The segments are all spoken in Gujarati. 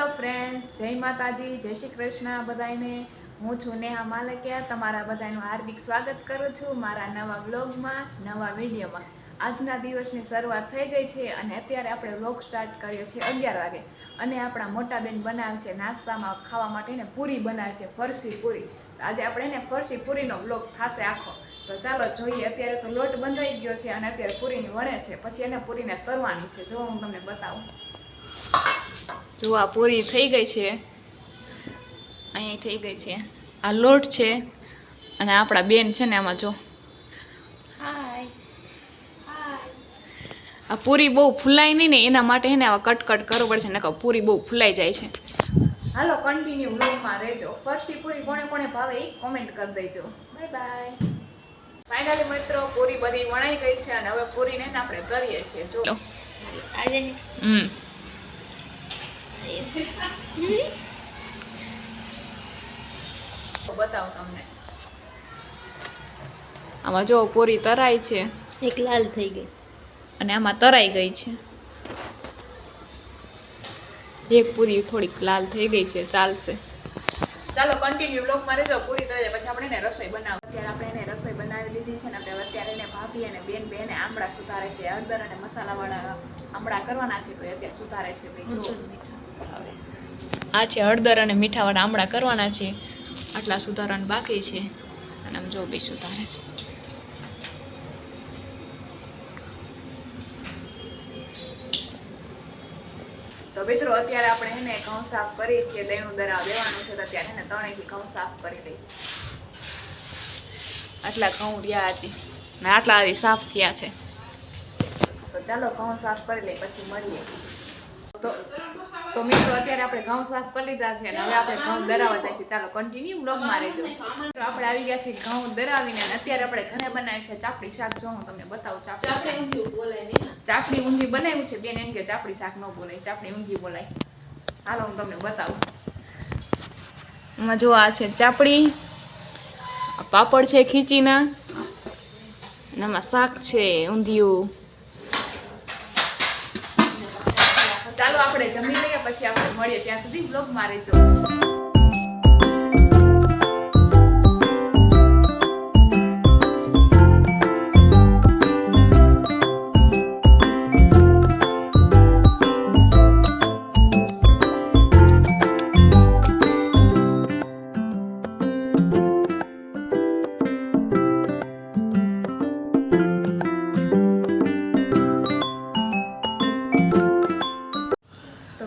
હેલો ફ્રેન્ડ્સ, જય માતાજી, જય શ્રી કૃષ્ણ બધાને। હું છું નેહા માલકિયા, તમારા બધાનું હાર્દિક સ્વાગત કરું છું મારા નવા વ્લોગમાં, નવા વિડીયોમાં। આજના દિવસની શરૂઆત થઈ ગઈ છે અને અત્યારે આપણે વ્લોગ સ્ટાર્ટ કર્યો છે 11 વાગે અને આપણા મોટા બેન બનાવે છે નાસ્તામાં ખાવા માટે ને પૂરી બનાવે છે, ફરસી પૂરી। આજે આપણે ને ફરસી પૂરીનો વ્લોગ થશે આખો, તો ચાલો જોઈએ। અત્યારે તો લોટ બંધાઈ ગયો છે અને અત્યારે પૂરીની વણે છે, પછી એને પૂરીને તરવાની છે। જો હું તમને બતાવું, જો આ પૂરી થઈ ગઈ છે, અહીં થઈ ગઈ છે। આ લોટ છે અને આપણા બેન છે ને આમાં જો, હાય હાય। આ પૂરી બહુ ફૂલાય નહીં ને એના માટે છે ને આવા કટકટ કરવું પડશે, નકર પૂરી બહુ ફૂલાઈ જાય છે। હાલો કન્ટિન્યુ વ્લોગમાં રહેજો। ફરસી પૂરી કોને કોને ભાવે એ કોમેન્ટ કરી દેજો। Bye bye. ફાઇનલી મિત્રો પૂરી બધી વણાઈ ગઈ છે અને હવે પૂરીને આપણે કરીએ છીએ। જો બતાવું તમને, આમાં જો પૂરી તરાઈ છે, એક લાલ થઈ ગઈ અને આમાં તરાઈ ગઈ છે। એક પૂરી થોડીક લાલ થઈ ગઈ છે, ચાલશે। ચાલો કન્ટિન્યુ બ્લોગમાં રહેજો। પૂરી તરાઈ જાય પછી આપણે એને રસોઈ બનાવ। અત્યારે આપણે એને રસોઈ બનાવી લીધી છે ને આપણે અત્યારે એને ભાભી અને બેન બેને આમળા સુધારે છે, હળદર અને મસાલાવાળા આમળા કરવાના છે, તો અત્યારે સુધારે છે। આ છે હળદર અને મીઠાવાળા આમળા કરવાના છે, આટલા સુધારવાનું બાકી છે અને આમ જો બી સુધારે છે। તો મિત્રો અત્યારે આપણે એને ઘઉં સાફ કરી છે, દહીણું દરા દેવાનું છે, તો અત્યારે એને ત્રણેયથી ઘઉં સાફ કરી લઈએ। આટલા ઘઉં રહ્યા હજી ને આટલા હજી સાફ થયા છે, તો ચાલો ઘઉં સાફ કરી લઈએ પછી મળીએ। તો મિત્રો અત્યારે આપણે ઘઉં સાફ કરી લીધા છે અને હવે આપણે ઘઉં દરાવવા જઈશું। ચાલો કન્ટિન્યુ બ્લોગમાં રહેજો। તો આપણે આવી ગયા છીએ ઘઉં દરાવીને અને અત્યારે આપણે ઘરે બનાવી છે ચાપડી શાક। જો હું તમને બતાવું, ચાપડી ઊંધિયું બોલાય નહીં, ચાપડી ઊંધિયું બનાવ્યું છે બેન, એમ કે ચાપડી શાક ન બોલાય, ચાપડી ઊંધિયું બોલાય। હાલો હું તમને બતાવું, એમાં જો આ છે ચાપડી, પાપડ છે ખીચીના, અને આમાં શાક છે ઊંધિયું। ચાલો આપણે જમી લઈએ પછી આપણે મળીએ, ત્યાં સુધી બ્લોગમાં રહેજો।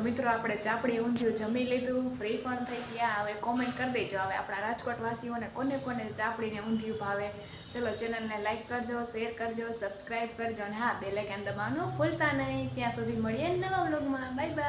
મિત્રો આપણે ચાપડી ઊંધિયું જમી લીધું, ફ્રી પણ થઈ ગયા। હવે કોમેન્ટ કરી દેજો હવે આપણા રાજકોટ વાસીઓને કોને કોને ચાપડીને ઊંધિયું ભાવે। ચલો ચેનલને લાઈક કરજો, શેર કરજો, સબસ્ક્રાઈબ કરજો અને હા બેલ આઇકન દબાવવાનું ભૂલતા નહીં। ત્યાં સુધી મળીએ નવા વ્લોગમાં। Bye bye.